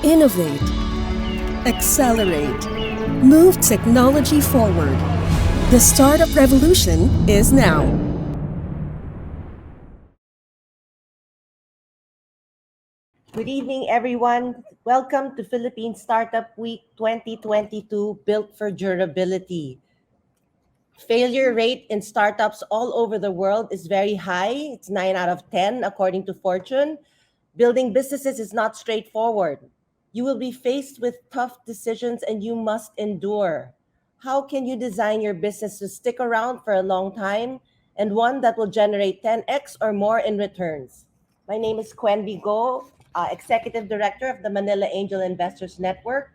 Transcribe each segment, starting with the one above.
Innovate, accelerate, move technology forward. The startup revolution is now. Good evening, everyone. Welcome to Philippine Startup Week 2022, Built for Durability. Failure rate in startups all over the world is very high. It's 9 out of 10, according to Fortune. Building businesses is not straightforward. You will be faced with tough decisions and you must endure. How can you design your business to stick around for a long time and one that will generate 10x or more in returns? My name is Quen Bigo, Executive Director of the Manila Angel Investors Network.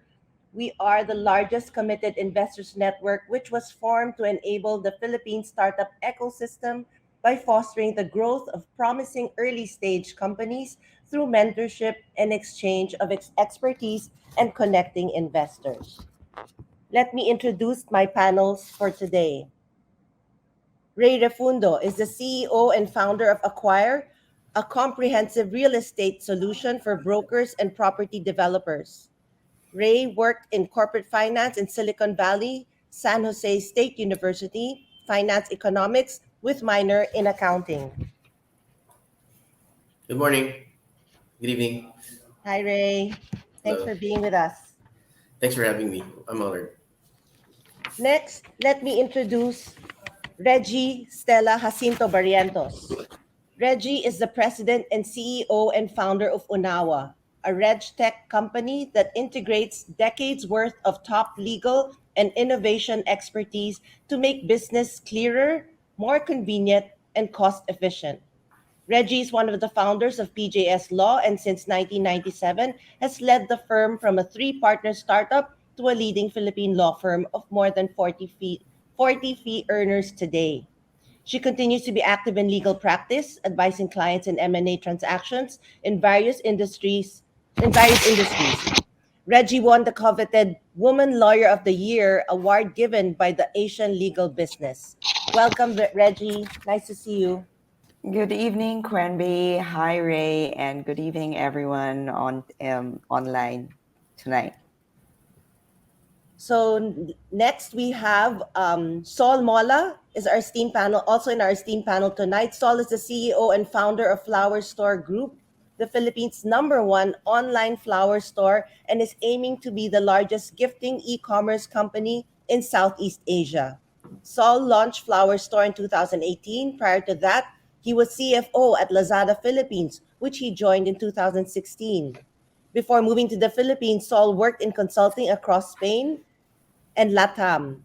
We are the largest committed investors network, which was formed to enable the Philippine startup ecosystem by fostering the growth of promising early stage companies through mentorship and exchange of expertise and connecting investors. Let me introduce my panels for today. Ray Refundo is the CEO and founder of Acquire, a comprehensive real estate solution for brokers and property developers. Ray worked in corporate finance in Silicon Valley, San Jose State University, finance economics with minor in accounting. Good morning. Good evening. Hi, Ray. Thanks Hello. for being with us. Thanks for having me. I'm honored. Next, let me introduce Reggie Stella Jacinto Barrientos. Reggie is the president and CEO and founder of Unawa, a RegTech company that integrates decades worth of top legal and innovation expertise to make business clearer, more convenient, and cost efficient. Reggie is one of the founders of PJS Law and since 1997 has led the firm from a three-partner startup to a leading Philippine law firm of more than 40 fee earners today. She continues to be active in legal practice, advising clients in M&A transactions in various industries. Reggie won the coveted Woman Lawyer of the Year award given by the Asian Legal Business. Welcome, Reggie. Nice to see you. Good evening, Quenby. Hi, Ray, and good evening, everyone on online tonight. So next we have Saul Mola is our esteemed panel. Also in our esteemed panel tonight, Saul is the CEO and founder of Flower Store Group, the Philippines' #1 online flower store, and is aiming to be the largest gifting e-commerce company in Southeast Asia. Saul launched Flower Store in 2018. Prior to that, he was CFO at Lazada Philippines, which he joined in 2016. Before moving to the Philippines, Saul worked in consulting across Spain and LATAM.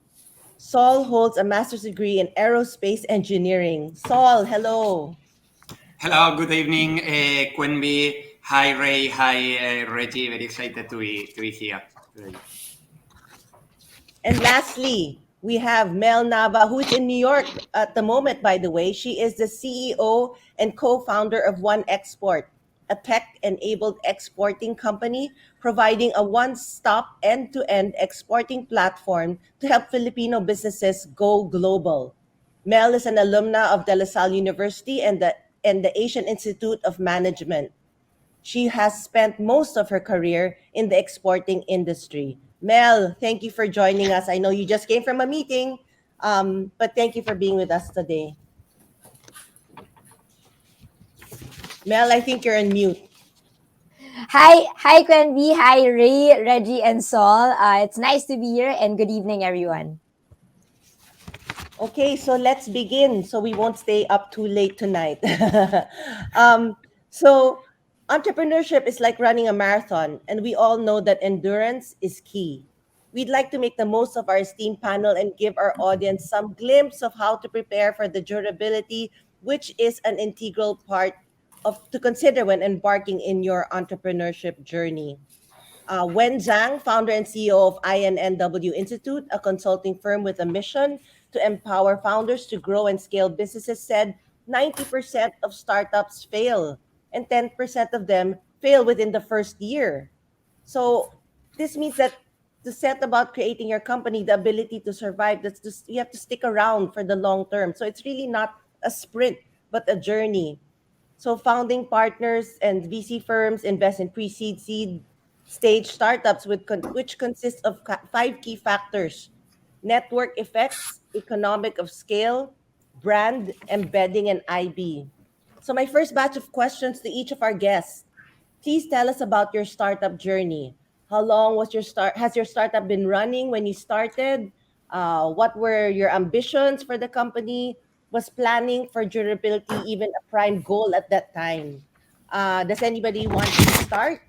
Saul holds a master's degree in aerospace engineering. Saul, hello. Hello, good evening, Quenby. Hi, Ray. Hi, Reggie. Very excited to be here today. And lastly, we have Mel Nava, who is in New York at the moment, by the way. She is the CEO and co-founder of One Export, a tech-enabled exporting company providing a one-stop end-to-end exporting platform to help Filipino businesses go global. Mel is an alumna of De La Salle University and the Asian Institute of Management. She has spent most of her career in the exporting industry. Mel, thank you for joining us. I know you just came from a meeting, but thank you for being with us today. Mel, I think you're on mute. Hi, Quenby. Hi, Ray, Reggie, and Saul. It's nice to be here, and good evening, everyone. Okay, so let's begin so we won't stay up too late tonight. So entrepreneurship is like running a marathon, and we all know that endurance is key. We'd like to make the most of our esteemed panel and give our audience some glimpse of how to prepare for the durability, which is an integral part to consider when embarking in your entrepreneurship journey. Wen Zhang, founder and CEO of INNW Institute, a consulting firm with a mission to empower founders to grow and scale businesses, said 90% of startups fail and 10% of them fail within the first year. So this means that to set about creating your company, the ability to survive, you have to stick around for the long term. So it's really not a sprint, but a journey. So founding partners and VC firms invest in pre-seed, seed, Stage startups which consist of five key factors: network effects, economic of scale, brand, embedding, and IB. So my first batch of questions to each of our guests. Please tell us about your startup journey. How long was your start? Has your startup been running when you started? What were your ambitions for the company? Was planning for durability even a prime goal at that time? Does anybody want to start?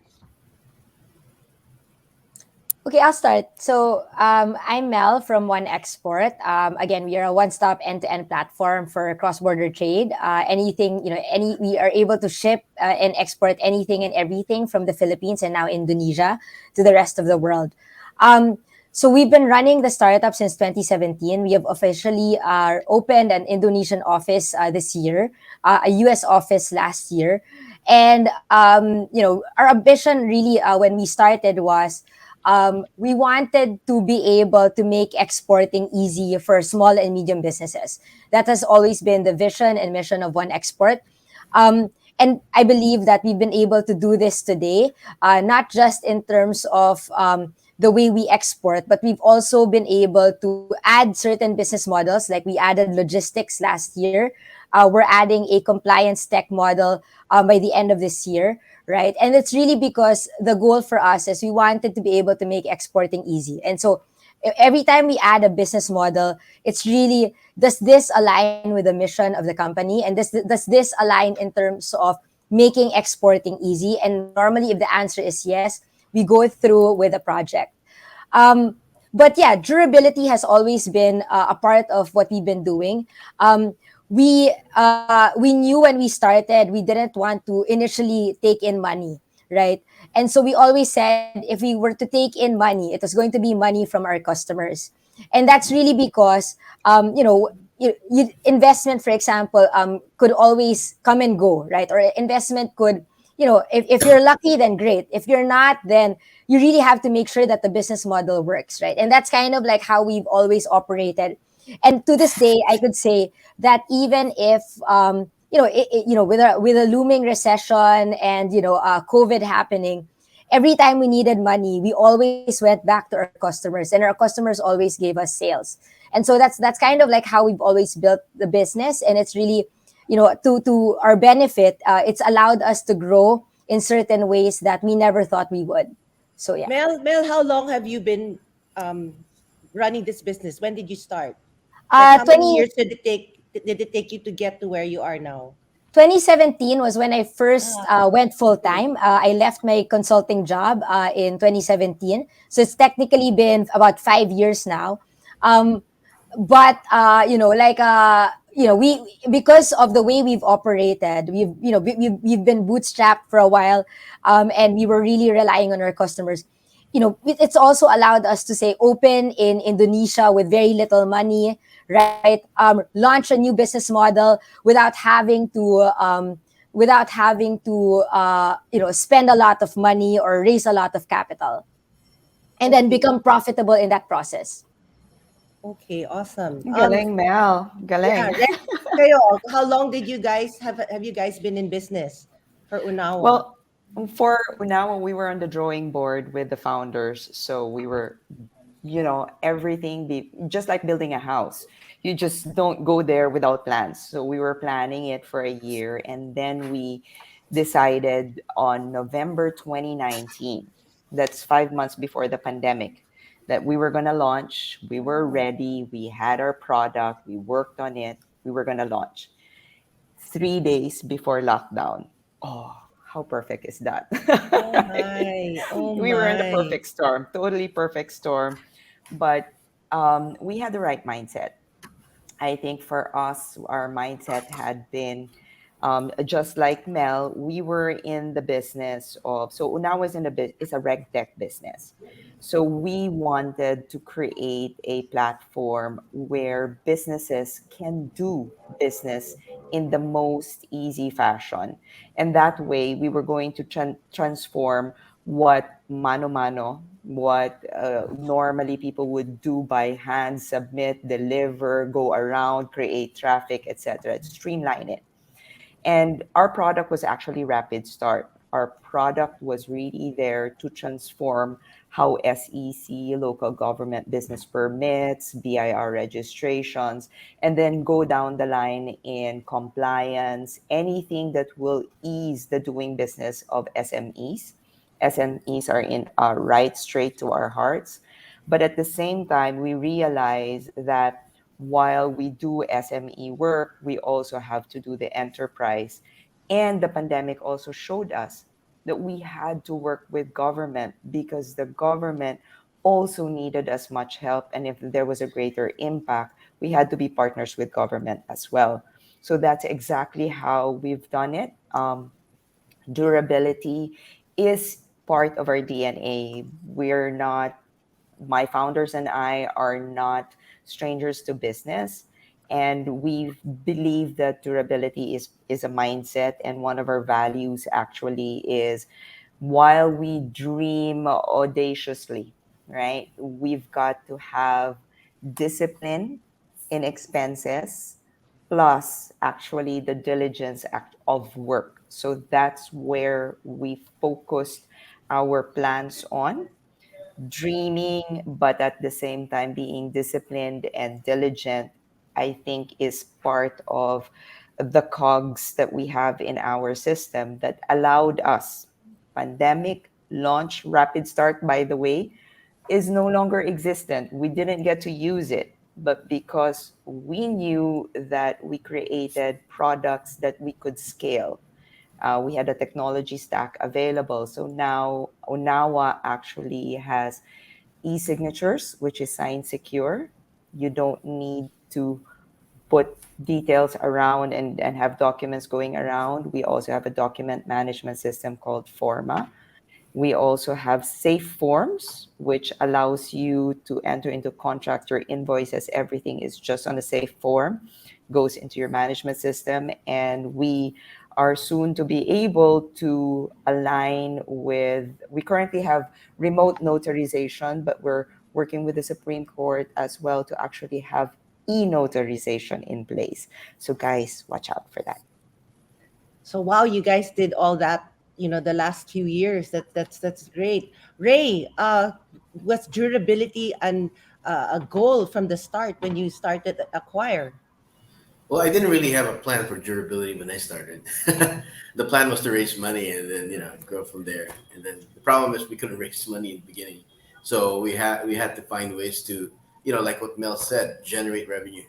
Okay, I'll start. So, I'm Mel from One Export. Again, we are a one-stop end-to-end platform for cross-border trade. Anything, we are able to ship and export anything and everything from the Philippines and now Indonesia to the rest of the world. So we've been running the startup since 2017. We have officially opened an Indonesian office this year, a US office last year, and our ambition really when we started was we wanted to be able to make exporting easy for small and medium businesses. That has always been the vision and mission of One Export. And I believe that we've been able to do this today, not just in terms of the way we export, but we've also been able to add certain business models. Like we added logistics last year. We're adding a compliance tech model by the end of this year, right? And it's really because the goal for us is we wanted to be able to make exporting easy. And so every time we add a business model, it's really, does this align with the mission of the company? And does this align in terms of making exporting easy? And normally, if the answer is yes, we go through with a project. But yeah, durability has always been a part of what we've been doing. We knew when we started we didn't want to initially take in money, right? And so we always said if we were to take in money, it was going to be money from our customers, and that's really because investment, for example, could always come and go, right? Or investment could, if you're lucky, then great. If you're not, then you really have to make sure that the business model works, right? And that's kind of like how we've always operated. And to this day, I could say that even if with a looming recession and COVID happening, every time we needed money, we always went back to our customers, and our customers always gave us sales. And so that's kind of like how we've always built the business, and it's really to our benefit. It's allowed us to grow in certain ways that we never thought we would. So yeah. Mel, how long have you been running this business? When did you start? Like how many 20 years did it take you to get to where you are now? 2017 was when I first Ah, went full time. I left my consulting job in 2017. So it's technically been about 5 years now. Um, but we, because of the way we've operated, we've been bootstrapped for a while, and we were really relying on our customers. It's also allowed us to say open in Indonesia with very little money, right? Launch a new business model without having to spend a lot of money or raise a lot of capital, and then okay. become profitable in that process. Okay, awesome. Galing, Mel. Yeah, Galing. kayo, how long did you guys have you guys been in business for Unawa? Well, for now, we were on the drawing board with the founders. So we were, everything just like building a house. You just don't go there without plans. So we were planning it for a year. And then we decided on November 2019, that's 5 months before the pandemic, that we were going to launch. We were ready. We had our product. We worked on it. We were going to launch 3 days before lockdown. Oh, how perfect is that? Oh my, oh We were in the my. perfect storm, totally perfect storm. But we had the right mindset. I think for us, our mindset had been just like Mel. We were in the business of, so Una was in a bit, it's a reg tech business. So we wanted to create a platform where businesses can do business in the most easy fashion. And that way, we were going to transform what mano mano, what normally people would do by hand, submit, deliver, go around, create traffic, etc., to streamline it. And our product was actually Rapid Start. our product was really there to transform how SEC, local government business permits, BIR registrations, and then go down the line in compliance, anything that will ease the doing business of SMEs. SMEs are in right straight to our hearts. But at the same time, we realize that while we do SME work, we also have to do the enterprise. And the pandemic also showed us that we had to work with government because the government also needed as much help. And if there was a greater impact, we had to be partners with government as well. So that's exactly how we've done it. Durability is part of our DNA. We're not, my founders and I are not strangers to business. And we believe that durability is a mindset. And one of our values actually is while we dream audaciously, right? We've got to have discipline in expenses plus actually the diligence act of work. So that's where we focused our plans on dreaming, but at the same time being disciplined and diligent, I think is part of the cogs that we have in our system that allowed us. Pandemic, launch, rapid start, by the way, is no longer existent. We didn't get to use it, but because we knew that we created products that we could scale. We had a technology stack available. So now Onawa actually has e-signatures, which is sign secure. You don't need to put details around and have documents going around. We also have a document management system called Forma. We also have safe forms, which allows you to enter into contracts or invoices. Everything is just on a safe form, goes into your management system. And we are soon to be able to align with, we currently have remote notarization, but we're working with the Supreme Court as well to actually have e-notarization in place. So guys, watch out for that. So wow, you guys did all that, the last few years. That's great. Ray, was durability a goal from the start when you started Acquire? Well, I didn't really have a plan for durability when I started. The plan was to raise money and then grow from there. And then the problem is we couldn't raise money in the beginning, so we had to find ways to like what Mel said, generate revenue.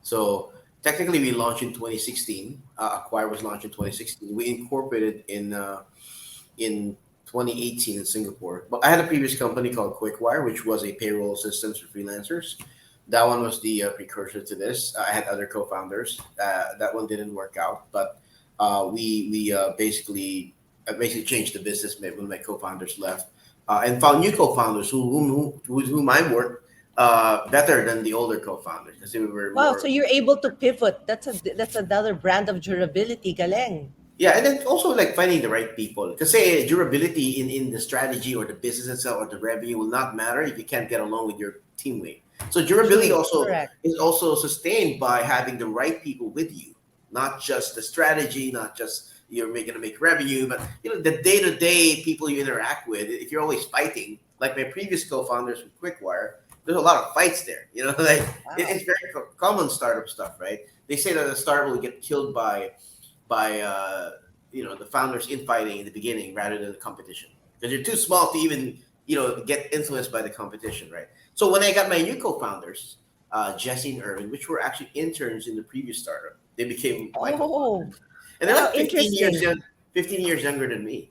So technically, we launched in 2016. Acquire was launched in 2016. We incorporated in 2018 in Singapore. But I had a previous company called Quickwire, which was a payroll system for freelancers. That one was the precursor to this. I had other co-founders. That one didn't work out, but we basically changed the business when my co-founders left, and found new co-founders with whom I worked better than the older co-founders because they were Wow, more. so you're able to pivot. That's another brand of durability, galeng. Yeah, and then also like finding the right people. Because say durability in the strategy or the business itself or the revenue will not matter if you can't get along with your teammate. So durability True, also correct. is also sustained by having the right people with you, not just the strategy, not just you're going to make revenue, but the day to day people you interact with. If you're always fighting, like my previous co-founders with Quickwire, there's a lot of fights there. Like Wow. it's very common startup stuff, right? They say that a startup will get killed by the founders infighting in the beginning rather than the competition because you're too small to even get influenced by the competition, right? So when I got my new co-founders, Jesse and Irvin, which were actually interns in the previous startup, they became my Oh, co-founders, and they're wow, like 15 years younger than me.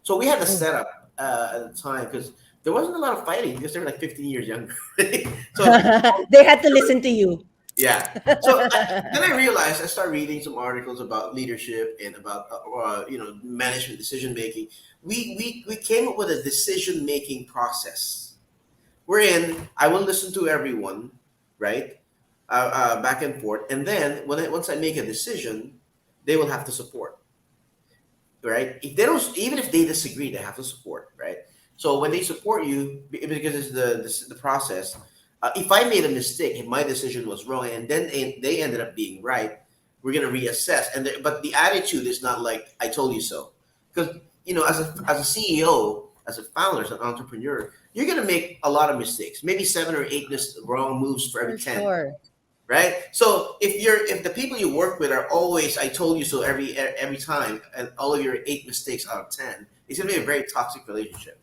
So we had a Mm. setup at the time because there wasn't a lot of fighting because they were like 15 years younger. So They had to listen to you. yeah. So then I realized I started reading some articles about leadership and about management decision making. We came up with a decision making process wherein I will listen to everyone, right, back and forth, and then once I make a decision, they will have to support, right? If they don't, even if they disagree, they have to support, right? So when they support you, because it's the process. If I made a mistake, if my decision was wrong, and then they ended up being right, we're gonna reassess. But the attitude is not like I told you so, because as a CEO, as a founder, as an entrepreneur, you're gonna make a lot of mistakes. Maybe 7 or 8 wrong moves for every For 10, sure. right? So if the people you work with are always "I told you so" every time, and all of your 8 mistakes out of 10, it's gonna be a very toxic relationship.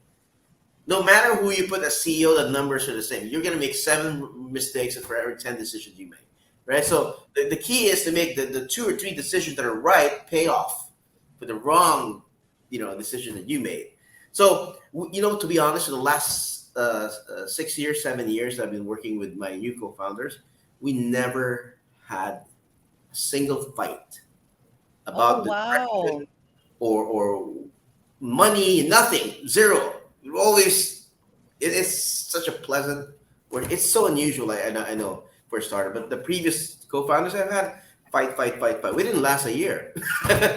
No matter who you put as CEO, the numbers are the same. You're gonna make 7 mistakes for every 10 decisions you make, right? So the key is to make the 2 or 3 decisions that are right pay off for the wrong, decision that you made. So to be honest, for the last 6 years, 7 years, I've been working with my new co-founders. We never had a single fight Oh, about the wow. direction or money, nothing, zero. We always, it is such a pleasant word. It's so unusual. I know for a starter, but the previous co-founders I've had fight, fight, fight, fight. We didn't last a year.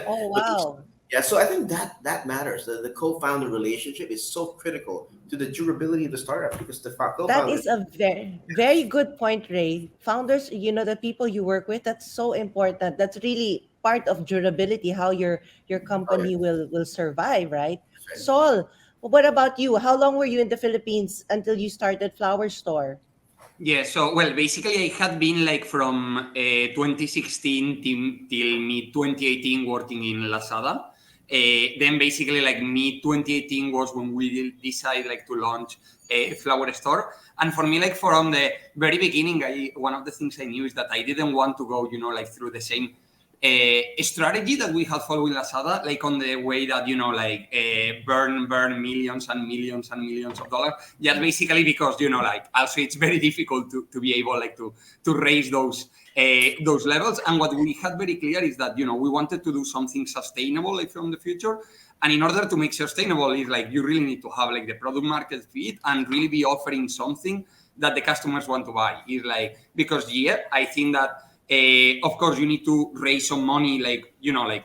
Oh, But wow. yeah, so I think that matters. The co-founder relationship is so critical to the durability of the startup because the That co-founders. is a very, very good point, Ray. Founders, the people you work with, that's so important. That's really part of durability, how your Oh, yeah, company will survive, right? that's right. Saul, what about you? How long were you in the Philippines until you started Flower Store? Yeah, so well, basically, I had been like from 2016 till mid 2018 working in Lazada. Then basically, like mid 2018 was when we decided like to launch a flower store. And for me, like from the very beginning, one of the things I knew is that I didn't want to go, like through the same strategy that we had followed in Lazada, like on the way that like burn millions and millions and millions of dollars, just basically because like also it's very difficult to be able like to raise those levels. And what we had very clear is that we wanted to do something sustainable like from the future. And in order to make sustainable, is like you really need to have like the product market fit and really be offering something that the customers want to buy. Is like because I think that of course, you need to raise some money, like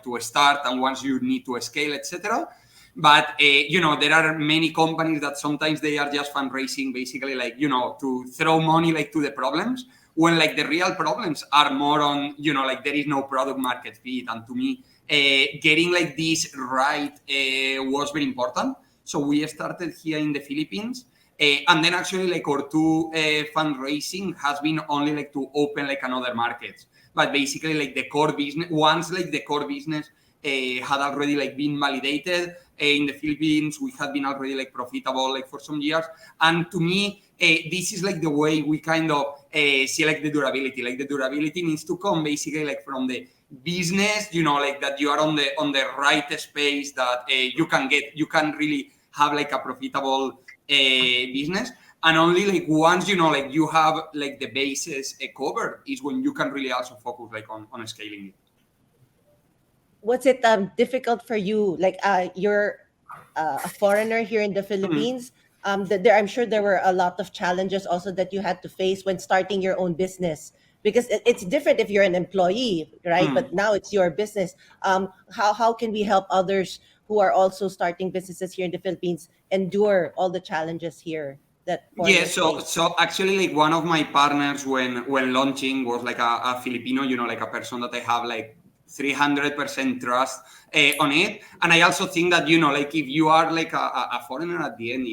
to start, and once you need to scale, etc. But there are many companies that sometimes they are just fundraising, basically, like to throw money like to the problems, when like the real problems are more on like there is no product market fit. And to me, getting like this right was very important. So we started here in the Philippines. And then actually like our two fundraising has been only like to open like another markets. But basically like the core business, once like the core business had already like been validated in the Philippines, we had been already like profitable like for some years. And to me, this is like the way we kind of see like the durability. Like the durability needs to come basically like from the business, like that you are on the right space, that you can really have like a profitable business. And only like once like you have like the bases covered is when you can really also focus like on scaling it. Was it difficult for you? Like you're a foreigner here in the Mhm. Philippines. I'm sure there were a lot of challenges also that you had to face when starting your own business, because it's different if you're an employee, right? Mm. But now it's your business. How can we help others who are also starting businesses here in the Philippines endure all the challenges here that Yeah, foreigners so face? so actually like one of my partners when launching was like a Filipino, like a person that I have like 300% trust on it. And I also think that like if you are like a foreigner at the end,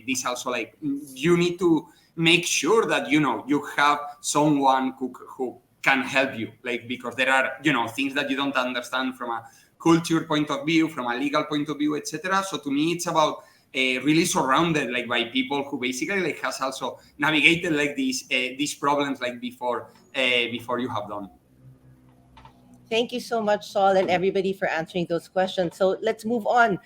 this also like you need to make sure that you have someone who can help you, like because there are things that you don't understand from a culture point of view, from a legal point of view, etc. So to me it's about really surrounded like by people who basically like has also navigated like these problems like before you have done. Thank you so much, Saul, and everybody for answering those questions. So let's move on.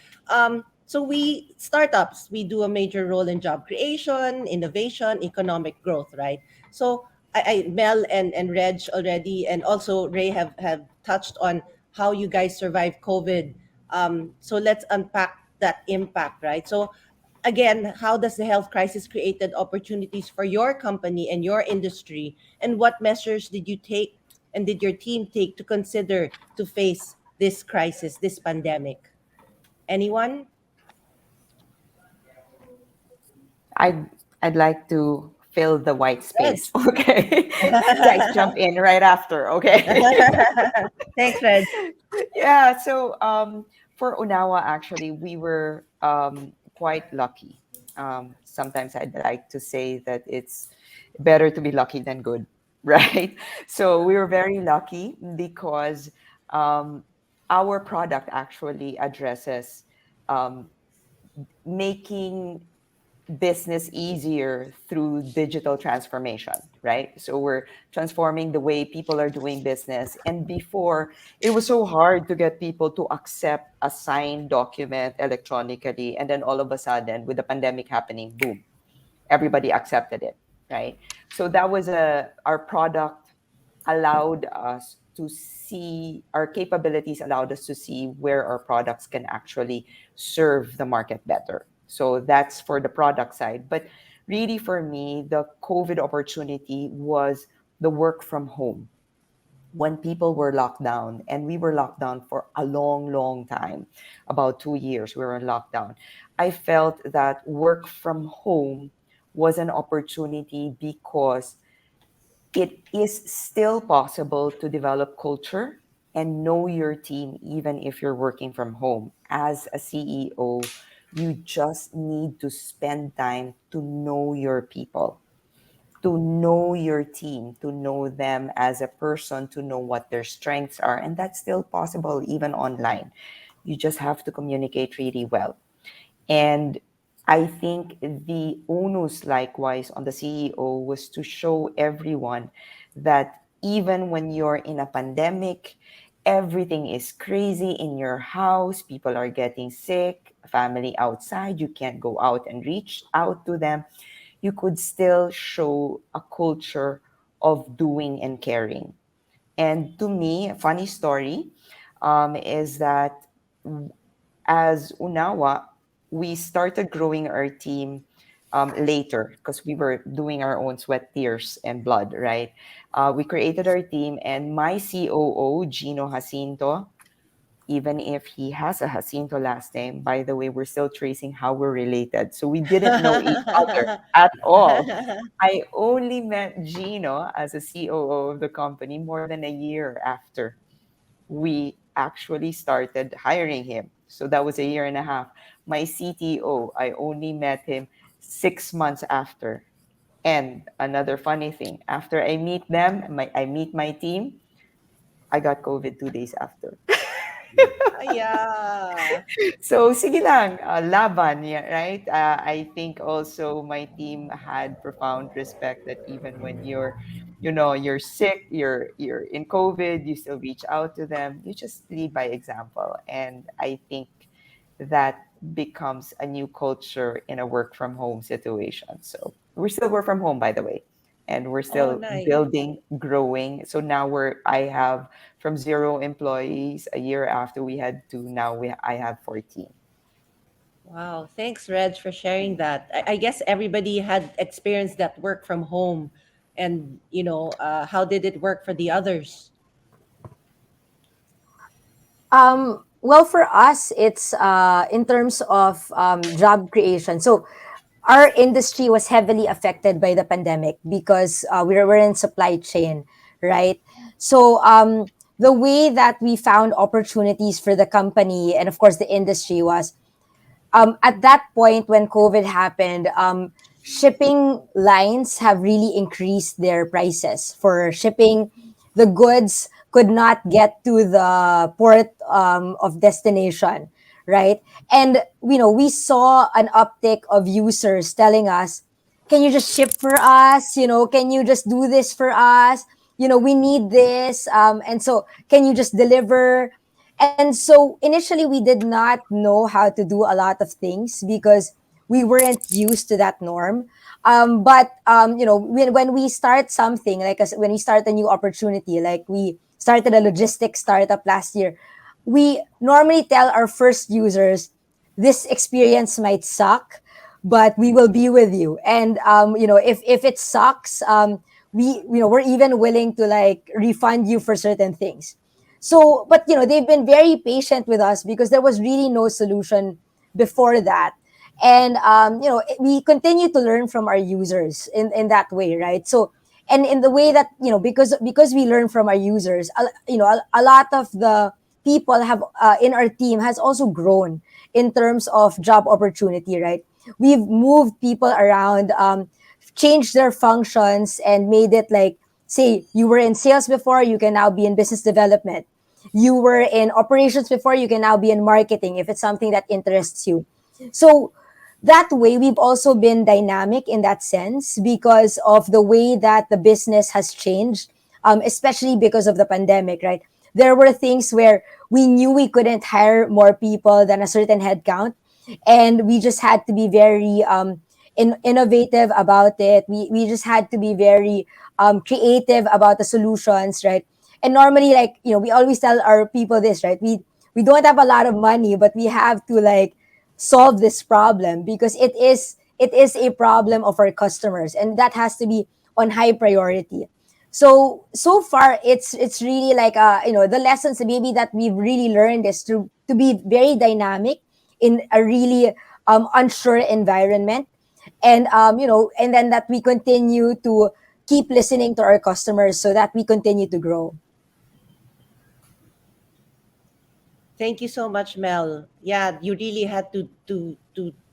So we startups, we do a major role in job creation, innovation, economic growth, right? So Mel and Reg already, and also Ray have touched on how you guys survived COVID. So let's unpack that impact, right? So again, how does the health crisis created opportunities for your company and your industry, and what measures did you take and did your team take to consider to face this crisis, this pandemic? Anyone? I'd I'd like to fill the white Reg. space. Okay. Guys, jump in right after. Okay. Thanks, Reg. Yeah. So for Unawa, actually, we were quite lucky. Sometimes I'd like to say that it's better to be lucky than good, right? So we were very lucky because um, our product actually addresses um, making business easier through digital transformation, right? So we're transforming the way people are doing business. And before, it was so hard to get people to accept a signed document electronically. And then all of a sudden, with the pandemic happening, boom, everybody accepted it, right? So that was our product allowed us to see our capabilities, allowed us to see where our products can actually serve the market better. So that's for the product side. But really, for me, the COVID opportunity was the work from home. When people were locked down, and we were locked down for a long, long time, about 2 years, we were in lockdown. I felt that work from home was an opportunity because it is still possible to develop culture and know your team even if you're working from home. As a CEO, you just need to spend time to know your people, to know your team, to know them as a person, to know what their strengths are. And that's still possible even online. You just have to communicate really well. And I think the onus, likewise, on the CEO was to show everyone that even when you're in a pandemic, everything is crazy in your house, people are getting sick, family outside, you can't go out and reach out to them. You could still show a culture of doing and caring. And to me, a funny story is that as Unawa, we started growing our team later because we were doing our own sweat, tears, and blood, right? We created our team, and my COO, Gino Jacinto, even if he has a Jacinto last name, by the way, we're still tracing how we're related. So we didn't know each other at all. I only met Gino as a COO of the company more than a year after we actually started hiring him. So that was a year and a half. My CTO, I only met him 6 months after. And another funny thing, after I meet them, I meet my team, I got COVID 2 days after. Yeah. So sige lang, laban, yeah, right? I think also my team had profound respect that even when you're sick, you're in COVID, you still reach out to them. You just lead by example, and I think that becomes a new culture in a work from home situation. So we're still work from home, by the way, and we're Oh, still nice. building, growing. So now I have from 0 employees a year after we had two. Now I have 14. Wow. Thanks, Reg, for sharing that. I guess everybody had experienced that work from home. And, how did it work for the others? Well, for us, it's in terms of job creation. So, our industry was heavily affected by the pandemic because we're in supply chain, right? So, the way that we found opportunities for the company and, of course, the industry was at that point when COVID happened, shipping lines have really increased their prices for shipping. The goods could not get to the port of destination, right? And we saw an uptick of users telling us, "Can you just ship for us? Can you just do this for us? We need this, and so can you just deliver?" And so initially we did not know how to do a lot of things because we weren't used to that norm. But when we start something like when we start a new opportunity, like we started a logistics startup last year, we normally tell our first users, this experience might suck, but we will be with you. And if it sucks, we're even willing to like refund you for certain things. So, but they've been very patient with us because there was really no solution before that. And we continue to learn from our users in that way, right? So, and in the way that because we learn from our users, a lot of the people have in our team has also grown in terms of job opportunity, right? We've moved people around, changed their functions, and made it like, say, you were in sales before, you can now be in business development. You were in operations before, you can now be in marketing if it's something that interests you. So that way, we've also been dynamic in that sense because of the way that the business has changed, especially because of the pandemic, right? There were things where we knew we couldn't hire more people than a certain headcount, and we just had to be very innovative about it. We just had to be very creative about the solutions, right? And normally, like, we always tell our people this, right? We don't have a lot of money, but we have to like solve this problem because it is a problem of our customers, and that has to be on high priority. So far, it's really like the lessons maybe that we've really learned is to be very dynamic in a really unsure environment, and and then that we continue to keep listening to our customers so that we continue to grow. Thank you so much, Mel. Yeah, you really had to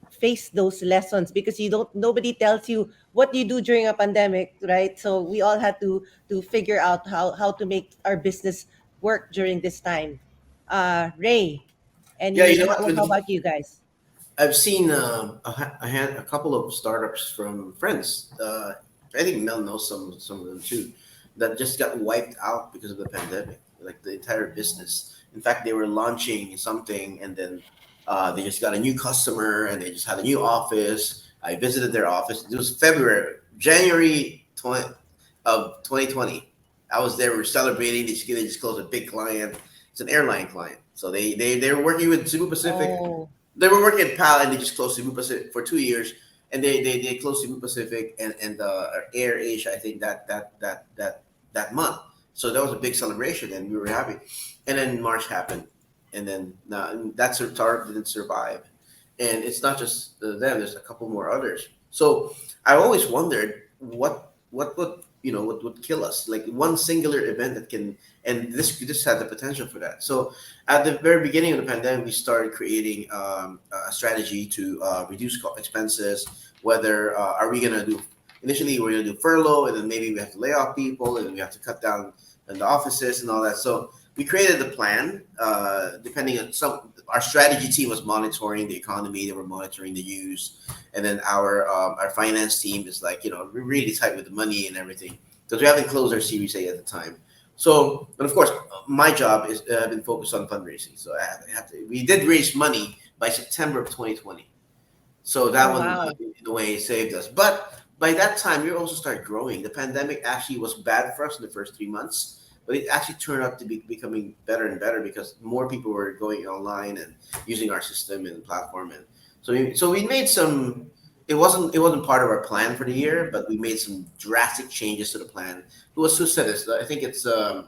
face those lessons because you don't nobody tells you what you do during a pandemic, right? So we all had to figure out how to make our business work during this time. Ray, Yeah, you know how what? about you guys? I've seen a couple of startups from friends. I think Mel knows some of them too, that just got wiped out because of the pandemic. Like the entire business. In fact, they were launching something, and then they just got a new customer, and they just had a new office. I visited their office. It was January 2020. I was there. We were celebrating. They just closed a big client. It's an airline client. So they were working with Cebu Pacific. Oh, They were working at PAL, and they just closed Cebu Pacific for 2 years, and they closed Cebu Pacific and Air Asia. I think that month. So that was a big celebration, and we were happy. And then March happened, and then that startup didn't survive. And it's not just them. There's a couple more others. So I always wondered what would what would kill us, like one singular event that can, and this had the potential for that. So at the very beginning of the pandemic, we started creating a strategy to reduce expenses. Whether are we going to do initially we're going to do furlough, and then maybe we have to lay off people, and we have to cut down in the offices and all that. So we created a plan. Depending on our strategy team was monitoring the economy. They were monitoring the news, and then our finance team is like we're really tight with the money and everything because we haven't closed our Series A at the time. So, and of course, my job is been focused on fundraising. So we did raise money by September of 2020. So that oh one, wow. in a way, saved us. But by that time, we also started growing. The pandemic actually was bad for us in the first 3 months, but it actually turned out to be becoming better and better because more people were going online and using our system and platform. And so we made some. It wasn't part of our plan for the year, but we made some drastic changes to the plan. Who said this? I think it's uh,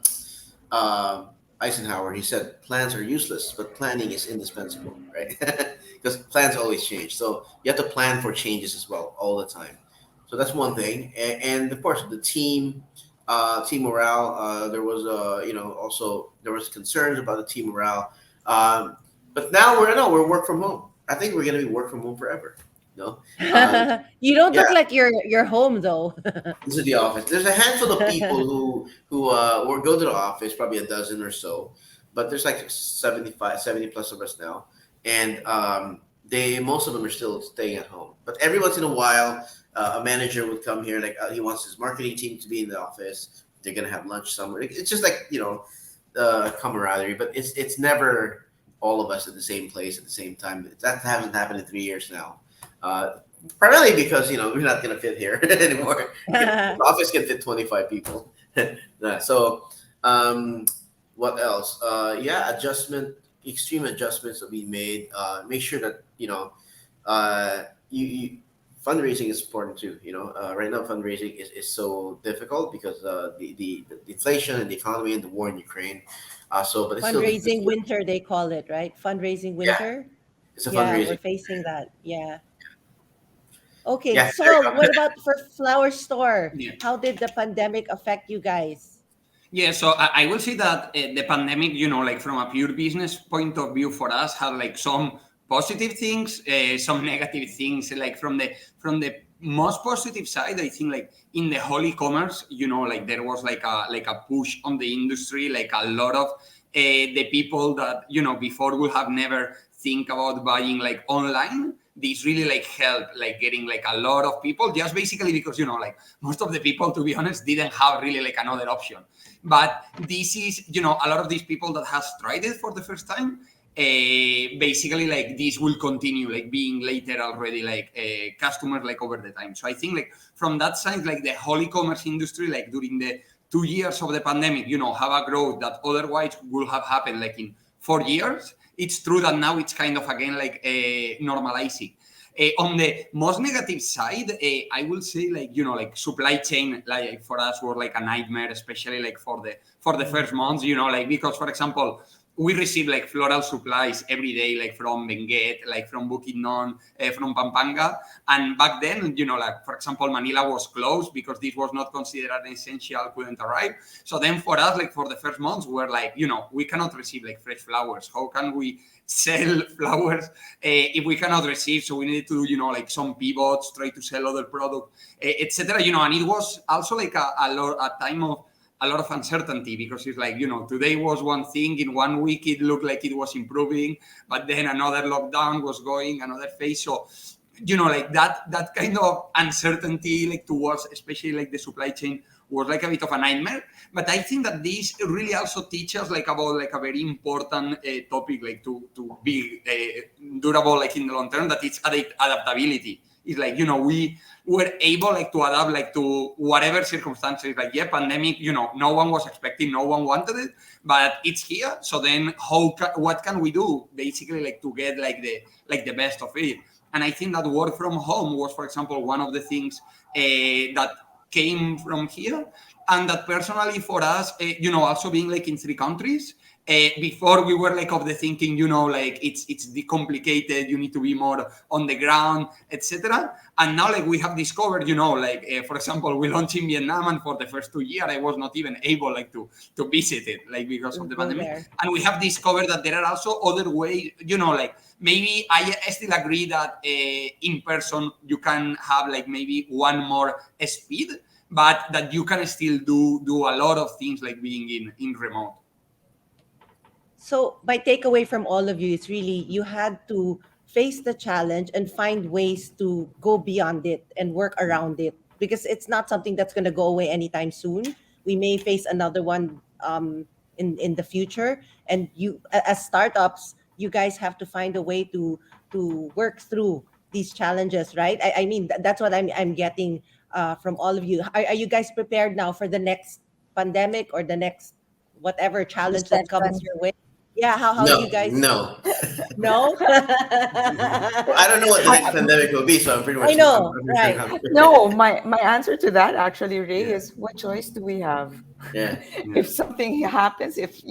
Eisenhower. He said plans are useless, but planning is indispensable, right? Because plans always change. So you have to plan for changes as well all the time. So that's one thing, and of course the team morale. There was also there was concerns about the team morale, but now we're work from home. I think we're gonna be work from home forever. No, You don't yeah, look like you're home though. this is the office. There's a handful of people who will go to the office, probably a dozen or so, but there's like 75, 70 plus of us now, and they most of them are still staying at home. But every once in a while, a manager would come here, like he wants his marketing team to be in the office. They're gonna have lunch somewhere. It's just like camaraderie, but it's never all of us at the same place at the same time. That hasn't happened in 3 years now. Uh, Primarily because we're not gonna fit here anymore. The office can fit 25 people. Yeah, so what else? Yeah, extreme adjustments that we made. Make sure that you fundraising is important too. Right now fundraising is so difficult because the inflation and the economy and the war in Ukraine. But it's still Fundraising winter, they call it, right? Fundraising yeah, winter. it's a Yeah, we're fundraising. facing that. Yeah. Okay, Yeah, there you so go. what about for Flower Store? Yeah. How did the pandemic affect you guys? Yeah, so I will say that the pandemic, like from a pure business point of view for us, had like some positive things, some negative things. Like from the most positive side, I think like in the whole e-commerce, like there was like a push on the industry, like a lot of the people that before would have never think about buying like online. This really like helped like getting like a lot of people, just basically because like most of the people, to be honest, didn't have really like another option. But this is a lot of these people that has tried it for the first time, basically like this will continue like being later already like customers like over the time. So I think like from that side, like the whole e-commerce industry, like during the 2 years of the pandemic, have a growth that otherwise would have happened like in 4 years. It's true that now it's kind of again like normalizing. On the most negative side, I will say like like supply chain like for us was like a nightmare, especially like for the first months, like because for example we receive like floral supplies every day, like from Benguet, like from Bukidnon, from Pampanga. And back then, like for example, Manila was closed because this was not considered an essential, couldn't arrive. So then for us, like for the first months, we're like, we cannot receive like fresh flowers. How can we sell flowers if we cannot receive? So we need to do, like some pivots, try to sell other products, etc. And it was also like a time of a lot of uncertainty because it's like, today was one thing, in 1 week it looked like it was improving, but then another lockdown was going, another phase. So, like that kind of uncertainty, like towards especially like the supply chain, was like a bit of a nightmare. But I think that this really also teaches like about like a very important topic, like to be durable like in the long term, that it's adaptability. It's like, we were able like to adapt like to whatever circumstances. Like, yeah, pandemic, no one was expecting, no one wanted it, but it's here. So then what can we do basically like to get like the best of it? And I think that work from home was, for example, one of the things that came from here. And that personally for us, also being like in 3 countries, before we were like of the thinking, like it's complicated, you need to be more on the ground, etc. And now like we have discovered, like for example, we launched in Vietnam, and for the first 2 years I was not even able like to visit it, like because of the Go pandemic. there. And we have discovered that there are also other ways, like maybe I still agree that in person you can have like maybe one more speed, but that you can still do a lot of things like being in remote. So my takeaway from all of you is really you had to face the challenge and find ways to go beyond it and work around it, because it's not something that's going to go away anytime soon. We may face another one in the future, and as startups, you guys have to find a way to work through these challenges, right? I mean that's what I'm getting from all of you. Are you guys prepared now for the next pandemic or the next whatever challenge that comes Recession. your way? Yeah, how do you No, guys no. know? Well, I don't know what the next pandemic will be, so I'm pretty I much I'm know, pretty sure right? how. No, my answer to that actually, Ray, Yeah, is what choice do we have? yeah, Yeah. If something happens, if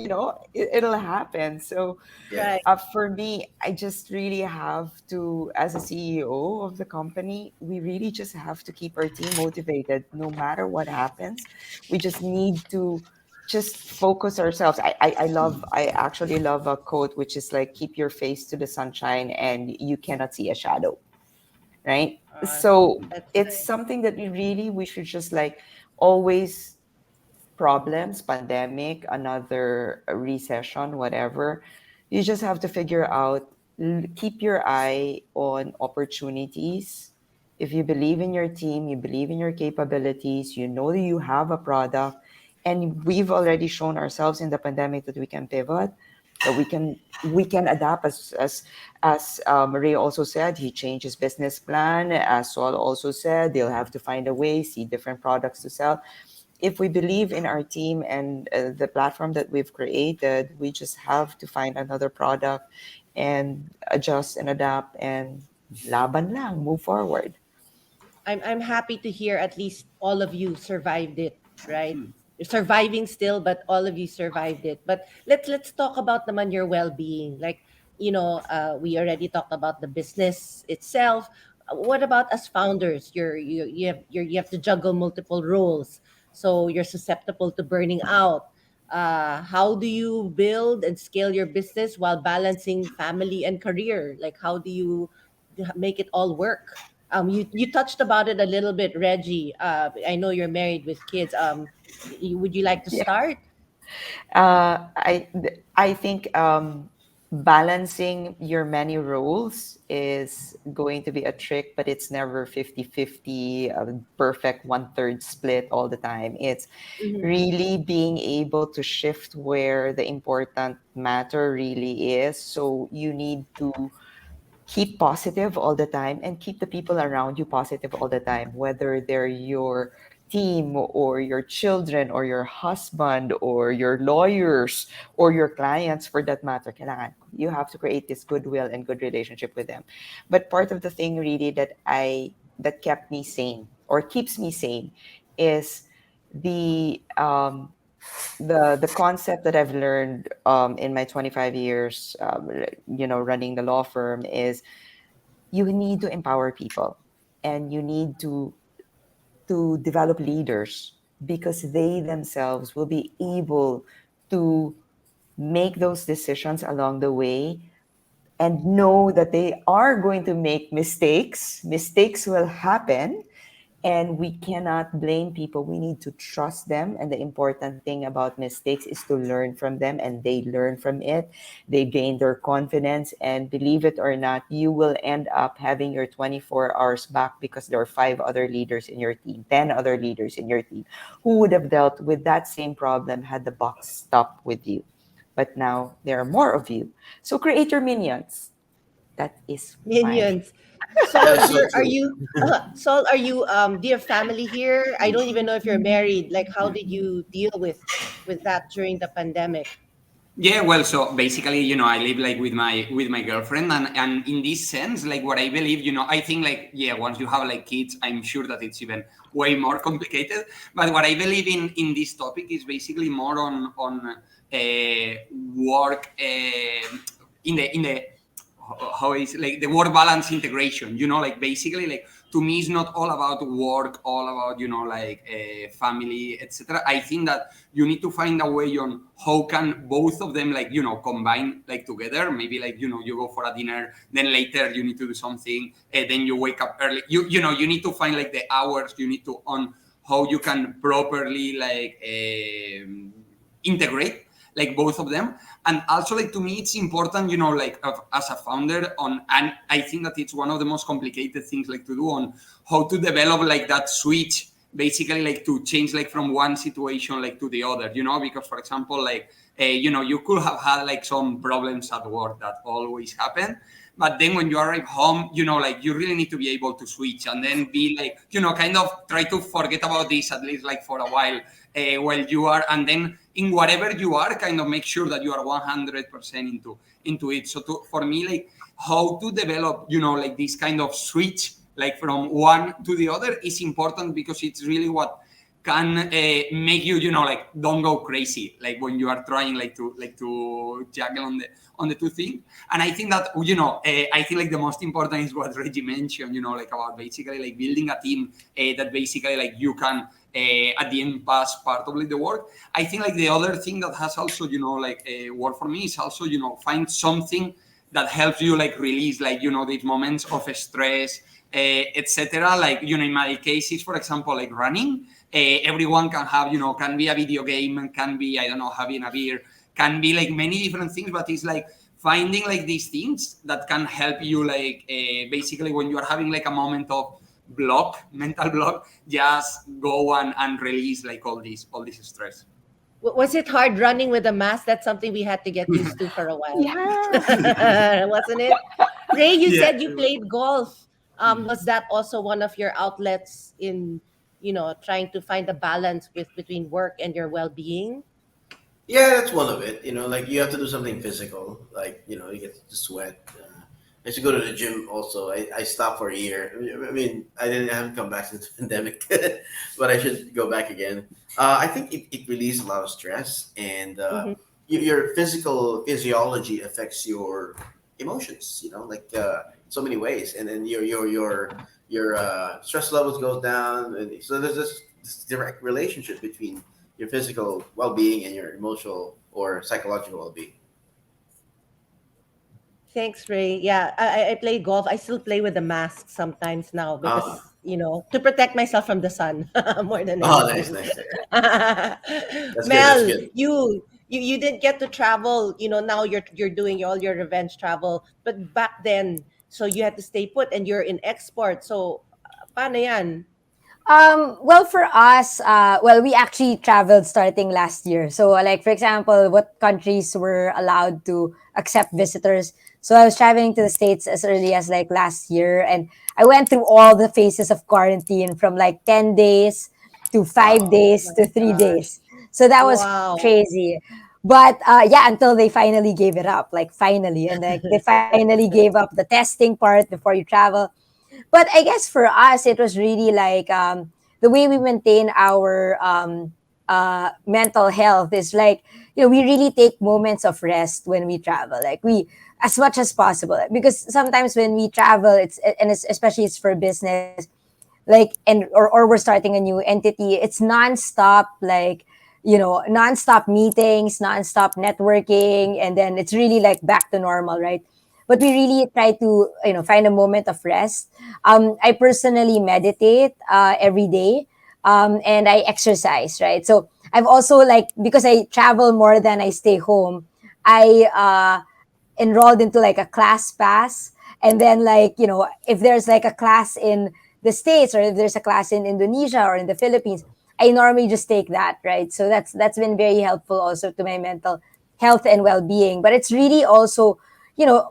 it'll happen. So yeah. Right. for me, I just really have to, as a CEO of the company, we really just have to keep our team motivated no matter what happens. We just need to just focus ourselves. I actually love a quote which is like, keep your face to the sunshine and you cannot see a shadow, right? Uh, So that's it's nice. something that we should just like always, problems, pandemic, another recession, whatever, you just have to figure out, keep your eye on opportunities. If you believe in your team, you believe in your capabilities, you know that you have a product, and we've already shown ourselves in the pandemic that we can pivot, that we can adapt, as Ray also said, he changed his business plan. As Saul also said, they'll have to find a way, see different products to sell. If we believe in our team and the platform that we've created, we just have to find another product and adjust and adapt and laban lang, move forward. I'm happy to hear at least all of you survived it, right? Hmm. You're surviving still, but all of you survived it. But let's talk about naman your well-being. Like, we already talked about the business itself. What about as founders? You have to juggle multiple roles. so you're susceptible to burning out. How do you build and scale your business while balancing family and career? Like, how do you make it all work? You touched about it a little bit, Reggie. I know you're married with kids. Would you like to Yeah. start? I think balancing your many roles is going to be a trick, but it's never 50-50, a perfect one-third split all the time. It's Mm-hmm. really being able to shift where the important matter really is. So you need to keep positive all the time and keep the people around you positive all the time, whether they're your team or your children or your husband or your lawyers or your clients for that matter. Kailangan you have to create this goodwill and good relationship with them. But part of the thing really that kept me sane or keeps me sane is the the concept that I've learned in my 25 years, running the law firm is you need to empower people and you need to develop leaders because they themselves will be able to make those decisions along the way and know that they are going to make mistakes will happen, and we cannot blame people. We need to trust them. And the important thing about mistakes is to learn from them, and they learn from it. They gain their confidence. And believe it or not, you will end up having your 24 hours back because there are 10 other leaders in your team who would have dealt with that same problem had the buck stopped with you. But now there are more of you. So create your minions. That is my. Minions. That Sol, is so are true. you Sol, are you do you have family here? I don't even know if you're married. Like, how did you deal with that during the pandemic? Yeah, well, so basically, I live like with my girlfriend, and in this sense, like what I believe, I think like yeah, once you have like kids, I'm sure that it's even way more complicated. But what I believe in this topic is basically more on work in the how is like the work balance integration. Like basically like to me it's not all about work, all about like family, etc. I think that you need to find a way on how can both of them like combine like together. Maybe like you go for a dinner, then later you need to do something, then you wake up early. You need to find like the hours you need to on how you can properly like integrate like both of them. And also like to me it's important like as a founder on, and I think that it's one of the most complicated things like to do on how to develop like that switch basically like to change like from one situation like to the other, because for example like you could have had like some problems at work that always happen, but then when you arrive home like you really need to be able to switch and then be like kind of try to forget about this at least like for a while you are, and then in whatever you are kind of make sure that you are 100% into it. So for me like how to develop like this kind of switch like from one to the other is important because it's really what can make you like don't go crazy like when you are trying like to juggle on the two things. And I think that I think like the most important is what Reggie mentioned, like about basically like building a team that basically like you can at the end pass part of like the work. I think like the other thing that has also like worked for me is also find something that helps you like release like these moments of stress, etc. Like in my case is for example like running. Everyone can have can be a video game, can be I don't know having a beer, can be like many different things, but it's like finding like these things that can help you like basically when you are having like a moment of mental block, just go and release like all this stress. Was it hard running with a mask? That's something we had to get used to for a while. Yeah. Wasn't it? Ray, you Yeah. said you played golf. Was that also one of your outlets in, trying to find a balance between work and your well-being? Yeah, that's one of it. Like you have to do something physical. Like you get to sweat. I used to go to the gym. Also, I stopped for a year. I haven't come back since the pandemic, but I should go back again. I think it relieves a lot of stress, and Mm-hmm. your physical physiology affects your emotions. Like so many ways, and then your stress levels goes down, and so there's this this direct relationship between your physical well-being and your emotional or psychological well-being. Thanks, Ray. Yeah, I play golf. I still play with the mask sometimes now Oh, because, to protect myself from the sun more than oh, nice, anything. nice. That's good. That's Mel, good. you didn't get to travel. Now you're doing all your revenge travel. But back then, so you had to stay put and you're in export. So, paano yan? Well, for us, we actually traveled starting last year. So, like, for example, what countries were allowed to accept visitors? So, I was traveling to the States as early as like last year, and I went through all the phases of quarantine from like 10 days to five Wow. days My to three gosh. days. So, that was Wow. crazy. But yeah, until they finally gave it up, like, finally. And like, they finally gave up the testing part before you travel. But I guess for us, it was really like the way we maintain our mental health is like, we really take moments of rest when we travel. Like we, as much as possible, because sometimes when we travel, especially it's for business, like, or we're starting a new entity, it's nonstop, like, nonstop meetings, nonstop networking, and then it's really like back to normal, right? But we really try to, find a moment of rest. I personally meditate every day, and I exercise, right? So I've also, like, because I travel more than I stay home, I enrolled into like a class pass. And then, like, if there's like a class in the States, or if there's a class in Indonesia or in the Philippines, I normally just take that, right? So that's been very helpful also to my mental health and well-being. But it's really also,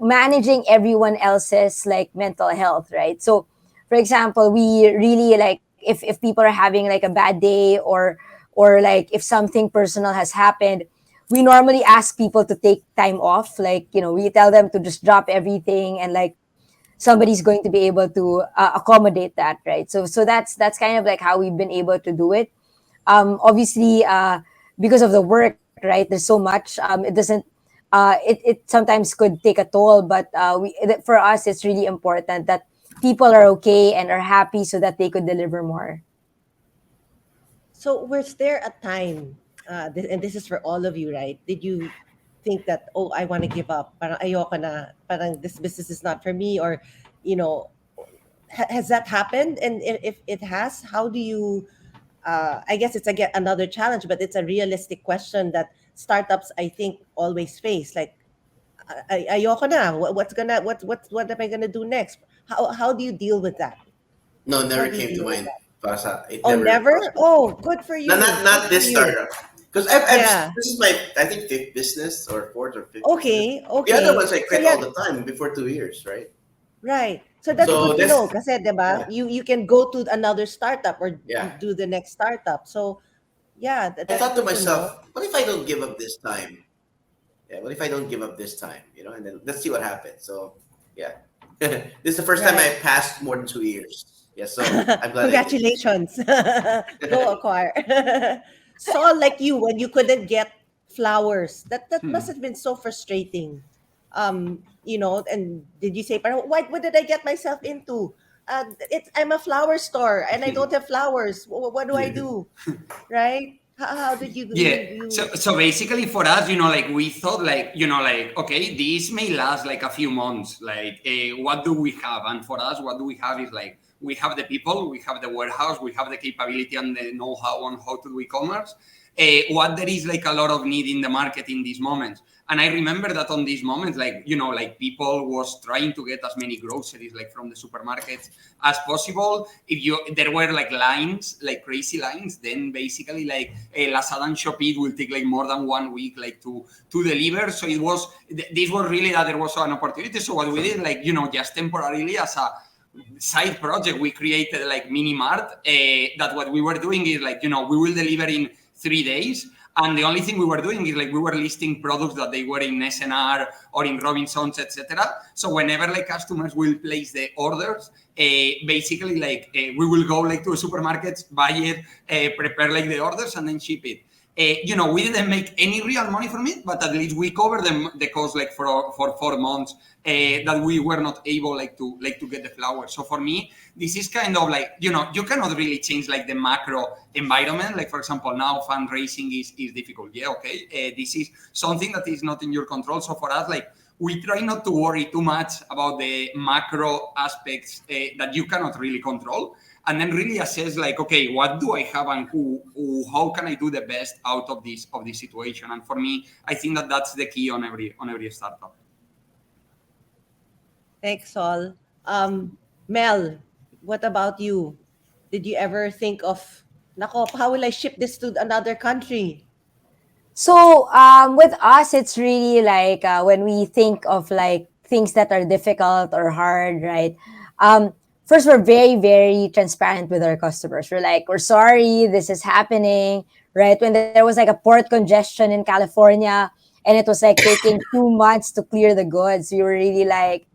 managing everyone else's like mental health, right? So for example, we really, like, if people are having like a bad day, or like if something personal has happened, we normally ask people to take time off. Like, we tell them to just drop everything, and like somebody's going to be able to accommodate that, right? So that's kind of like how we've been able to do it. Obviously, because of the work, right, there's so much. It doesn't it sometimes could take a toll, but for us, it's really important that people are okay and are happy so that they could deliver more. So was there a time, and this is for all of you, right? Did you think that, oh, I want to give up, parang ayoko na, parang this business is not for me, or, you know, has that happened? And if it has, how do you? I guess it's again another challenge, but it's a realistic question that startups, I think, always face. Like, ayoko na. What am I gonna do next? How do you deal with that? No, How never do you came to deal with mind. that? It Oh, never never. crossed my mind. Oh, good for Not you. not, Good not for this you. startup. Because I've Yeah. this is my, I think, fifth business, or fourth or fifth business. Okay, The other okay. ones I So quit yeah, all the time before 2 years, right? right. So that's So good to this, know kasi 'di ba? yeah, You can go to another startup or yeah. do the next startup. So yeah, I that's thought to good to know. myself, what if I don't give up this time? Yeah, what if I don't give up this time? And then let's see what happens. So yeah, this is the first time Right. I passed more than 2 years. Yeah, so I'm glad I did. Congratulations. Go acquire. So like you when you couldn't get flowers. That must have been so frustrating. And did you say, "Parang, what did I get myself into? I'm a flower store and I don't have flowers. What do I do?" Right? How did you Yeah. you So basically for us, like we thought like, like, okay, this may last like a few months. Like, what do we have? And for us, what do we have is like, we have the people, we have the warehouse, we have the capability and the know-how on how to do e-commerce. What there is like a lot of need in the market in these moments. And I remember that on these moments, like, like people was trying to get as many groceries like from the supermarkets as possible. There were like lines, like crazy lines, then basically like Lazada and Shopee will take like more than 1 week like to deliver. So this was really that there was an opportunity. So what we did, like, just temporarily as a side project, we created like mini mart, that what we were doing is like, we will deliver in 3 days. And the only thing we were doing is like we were listing products that they were in SNR or in Robinsons, etc. So whenever like customers will place the orders, basically like we will go like to the supermarkets, buy it, prepare like the orders, and then ship it. We didn't make any real money from it, but at least we covered the cost like for 4 months that we were not able to get the flowers. So for me, this is kind of like, you cannot really change like the macro environment. Like for example, now fundraising is difficult. Yeah, okay. This is something that is not in your control. So for us, like, we try not to worry too much about the macro aspects that you cannot really control, and then really assess like, okay, what do I have and how can I do the best out of this situation? And for me, I think that that's the key on every startup. Thanks, Sol. Mel, what about you? Did you ever think of, nako, how will I ship this to another country? So with us, it's really like when we think of like things that are difficult or hard, right? First, we're very, very transparent with our customers. We're like, we're sorry, this is happening, right? When there was like a port congestion in California and it was like taking 2 months to clear the goods, we were really like,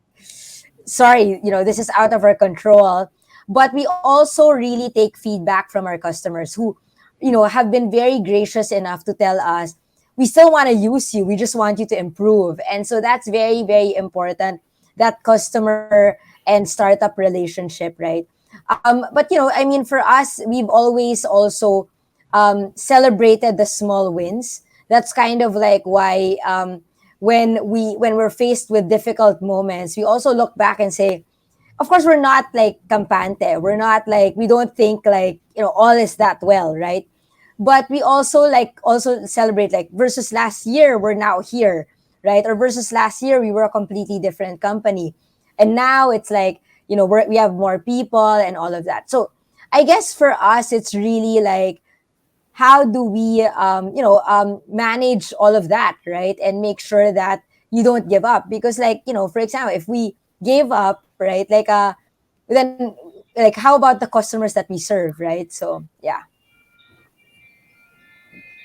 sorry, this is out of our control. But we also really take feedback from our customers who, have been very gracious enough to tell us, we still want to use you. We just want you to improve. And so that's very, very important, that customer and startup relationship, right? But, I mean, for us, we've always also celebrated the small wins. That's kind of like why when we're faced with difficult moments, we also look back and say, of course, we're not like campante. We're not like, we don't think like, all is that well, right? But we also celebrate like versus last year, we're now here, right? Or versus last year, we were a completely different company. And now it's like, we have more people and all of that. So I guess for us, it's really like, how do we manage all of that, right? And make sure that you don't give up, because like, for example, if we gave up, right, like then like how about the customers that we serve, right? So yeah.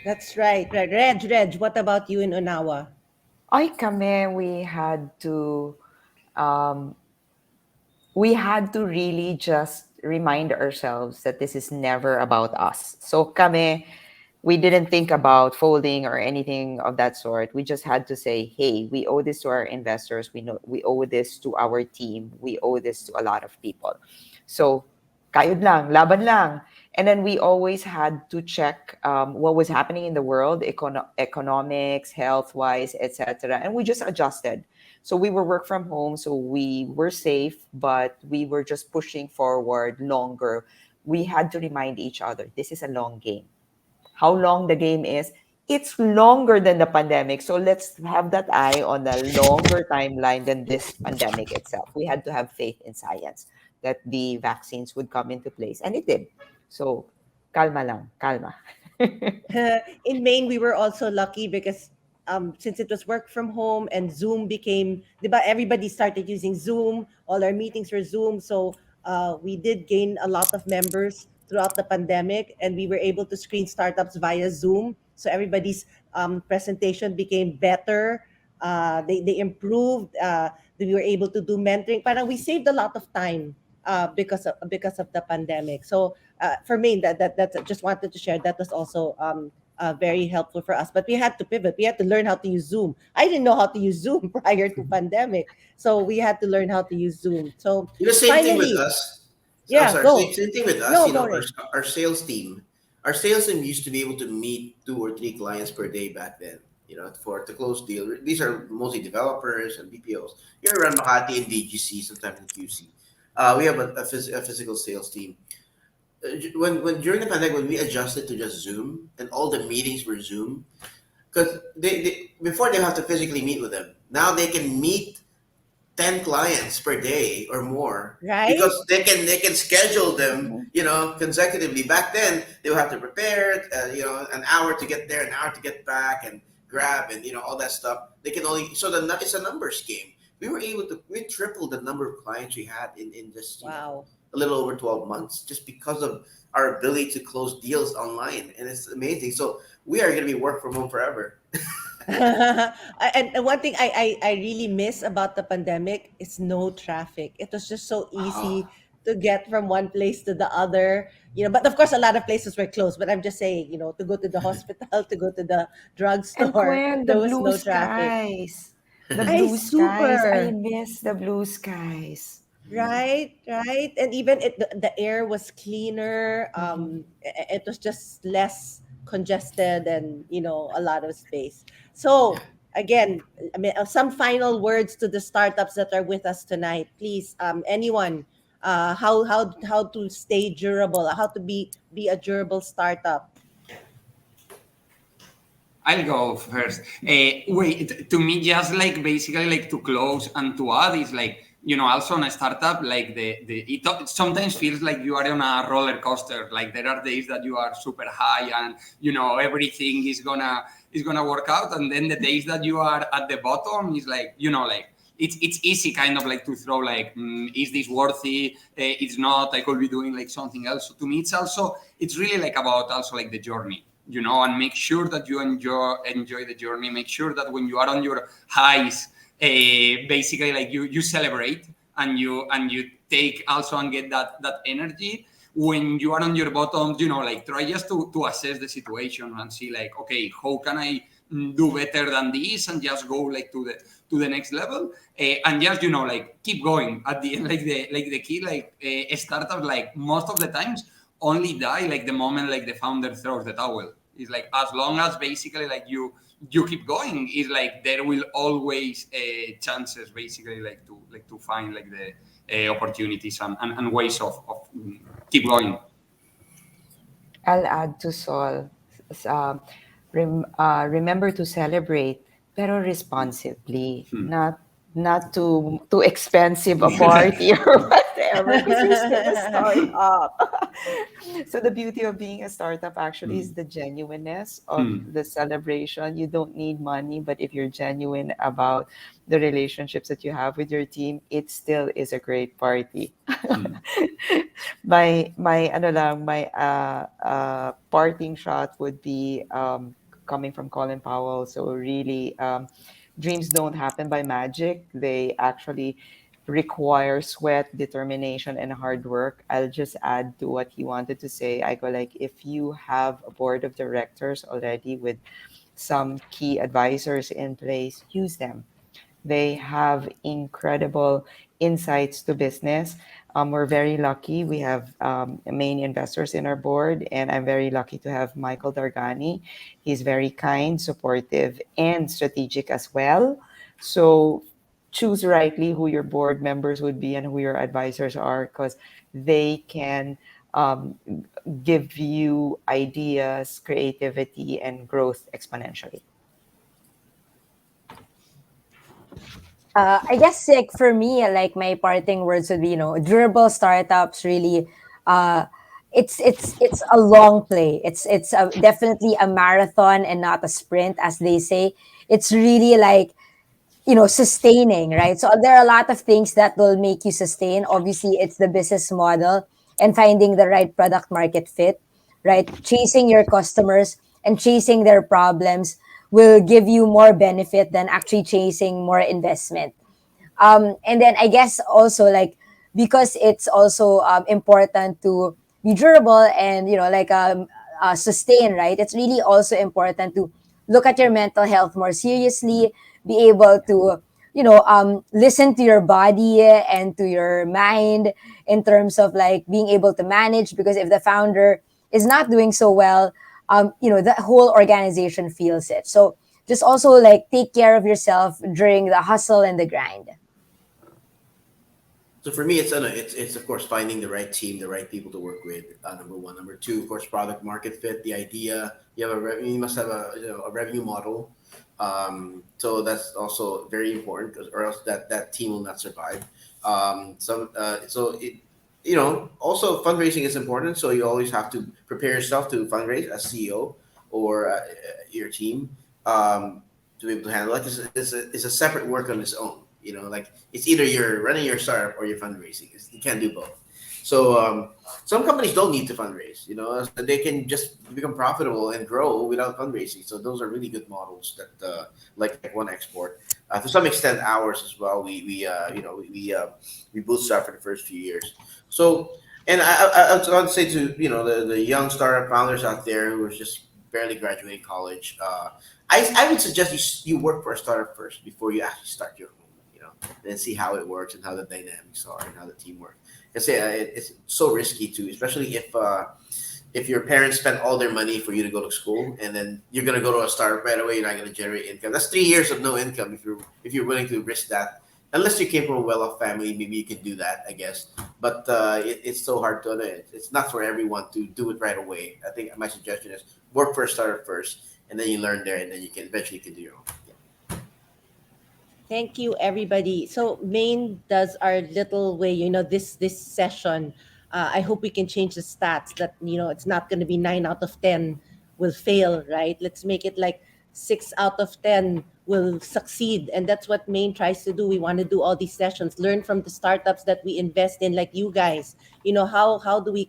That's right, right. Reg, what about you in Unawa? Ay kami, um, we had to really just remind ourselves that this is never about us. So kami, we didn't think about folding or anything of that sort. We just had to say, hey, we owe this to our investors. We owe this to our team. We owe this to a lot of people. So kayod lang, laban lang. And then we always had to check what was happening in the world, economics, health-wise, etc. And we just adjusted. So we were work from home, so we were safe, but we were just pushing forward longer. We had to remind each other, this is a long game. How long the game is? It's longer than the pandemic. So let's have that eye on the longer timeline than this pandemic itself. We had to have faith in science that the vaccines would come into place, and it did. So, kalma lang, kalma. In Maine, we were also lucky because since it was work from home and Zoom became, diba, everybody started using Zoom. All our meetings were Zoom. So we did gain a lot of members throughout the pandemic, and we were able to screen startups via Zoom. So everybody's presentation became better. They improved. We were able to do mentoring. Parang we saved a lot of time because of the pandemic. So for me, that's just wanted to share. That was also very helpful for us. But we had to pivot. We had to learn how to use Zoom. I didn't know how to use Zoom prior to pandemic, so we had to learn how to use Zoom. So Same thing with finally, us. I'm yeah, sorry, go. same thing with us. No, go, Reg. Our sales team, used to be able to meet 2 or 3 clients per day back then. For to close deal. These are mostly developers and BPOs. Here around Makati and DGC, sometimes in QC. We have a physical sales team. When during the pandemic, when we adjusted to just Zoom and all the meetings were Zoom, because they before they have to physically meet with them. Now they can meet 10 clients per day or more Right? because they can schedule them consecutively. Back then they would have to prepare an hour to get there, an hour to get back, and grab and all that stuff. They can only it's a numbers game. We tripled the number of clients we had in just Wow. a little over 12 months just because of our ability to close deals online, and it's amazing. So we are going to be work from home forever. And one thing I really miss about the pandemic is no traffic. It was just so Oh, easy to get from one place to the other. But of course, a lot of places were closed. But I'm just saying, to go to the hospital, to go to the And drugstore, Gwen, the there was blue no traffic. skies. The I blue skies. I super. miss the blue skies. Right, right. And even the air was cleaner. Mhm. It was just less congested and, a lot of space. So, Yeah. again, I mean, some final words to the startups that are with us tonight. Please, anyone, how to stay durable, how to be a durable startup. I'll go first. Wait, to me, just like basically like to close and to add is like, also on a startup, like it sometimes feels like you are on a roller coaster. Like there are days that you are super high and, everything is gonna work out. And then the days that you are at the bottom is like, like, it's easy kind of like to throw like, is this worthy? It's not, I could be doing like something else. So to me, it's really like about also like the journey, and make sure that you enjoy the journey. Make sure that when you are on your highs, basically like you celebrate and you take also and get that energy. When you are on your bottom, like try just to assess the situation and see like, okay, how can I do better than this, and just go like to the next level, and just like keep going at the end. Like the key, like startups, like most of the times only die like the moment like the founder throws the towel. It's like as long as basically like you keep going, it's like there will always chances basically like to find like the opportunities and ways of keep going. I'll add to Sol. Remember to celebrate, pero responsibly, not too expensive a party or whatever, because you're still a startup. So the beauty of being a startup actually is the genuineness of the celebration. You don't need money, but if you're genuine about the relationships that you have with your team, it still is a great party. My ano lang, my parting shot would be coming from Colin Powell. So really, dreams don't happen by magic. They actually require sweat, determination, and hard work. I'll just add to what he wanted to say. I go like, if you have a board of directors already with some key advisors in place, use them. They have incredible insights to business. We're very lucky. We have main investors in our board, and I'm very lucky to have Michael Dargani. He's very kind, supportive, and strategic as well. So choose rightly who your board members would be and who your advisors are, because they can um, give you ideas, creativity, and growth exponentially. I guess like for me, like my parting words would be, durable startups really. Uh, it's a long play. It's definitely a marathon and not a sprint, as they say. It's really like, sustaining, right? So there are a lot of things that will make you sustain. Obviously, it's the business model and finding the right product market fit, right? Chasing your customers and chasing their problems will give you more benefit than actually chasing more investment. And then I guess also like, because it's also important to be durable and like sustain, right? It's really also important to look at your mental health more seriously, be able to listen to your body and to your mind in terms of like being able to manage, because if the founder is not doing so well, the whole organization feels it. So just also like take care of yourself during the hustle and the grind. So for me, it's of course finding the right team, the right people to work with. Number one, number two, of course, product market fit. The idea you must have a revenue model. So that's also very important, or else that team will not survive. Also fundraising is important. So you always have to prepare yourself to fundraise as CEO or your team to be able to handle. Like it's a separate work on its own. Like it's either you're running your startup or you're fundraising. You can't do both. So some companies don't need to fundraise. So they can just become profitable and grow without fundraising. So those are really good models that like One Export. To some extent, ours as well. We bootstrap for the first few years. So, and I was going to say to the young startup founders out there who are just barely graduating college, I would suggest you work for a startup first before you actually start your own. And see how it works and how the dynamics are and how the team works. Because it's so risky too, especially if your parents spend all their money for you to go to school and then you're gonna go to a startup right away. You're not gonna generate income. That's 3 years of no income if you're willing to risk that. Unless you came from a well-off family, maybe you can do that, I guess. But it's so hard to. It's not for everyone to do it right away. I think my suggestion is work for a startup first, and then you learn there, and then you can eventually do your own. Thank you, everybody. So Main does our little way, this session. I hope we can change the stats that, it's not going to be 9 out of 10 will fail, right? Let's make it like 6 out of 10 will succeed. And that's what Main tries to do. We want to do all these sessions, learn from the startups that we invest in, like you guys. How do we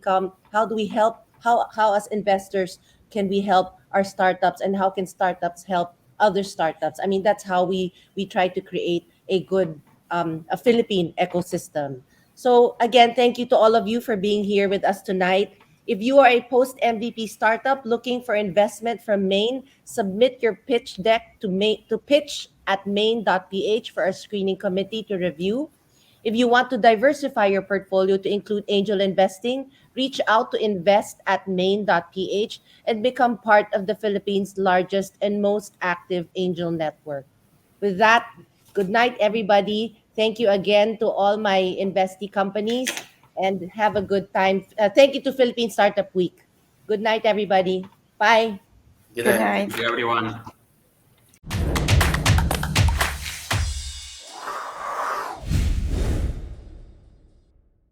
help, how as investors can we help our startups, and how can startups help other startups? I mean, that's how we try to create a good a Philippine ecosystem. So again, thank you to all of you for being here with us tonight. If you are a post MVP startup looking for investment from Main, submit your pitch deck to pitch at main.ph for our screening committee to review. If you want to diversify your portfolio to include angel investing, reach out to invest at main.ph and become part of the Philippines' largest and most active angel network. With that, good night, everybody. Thank you again to all my investee companies, and have a good time. Thank you to Philippine Startup Week. Good night, everybody. Bye. Good Good night. night. Thank you, everyone.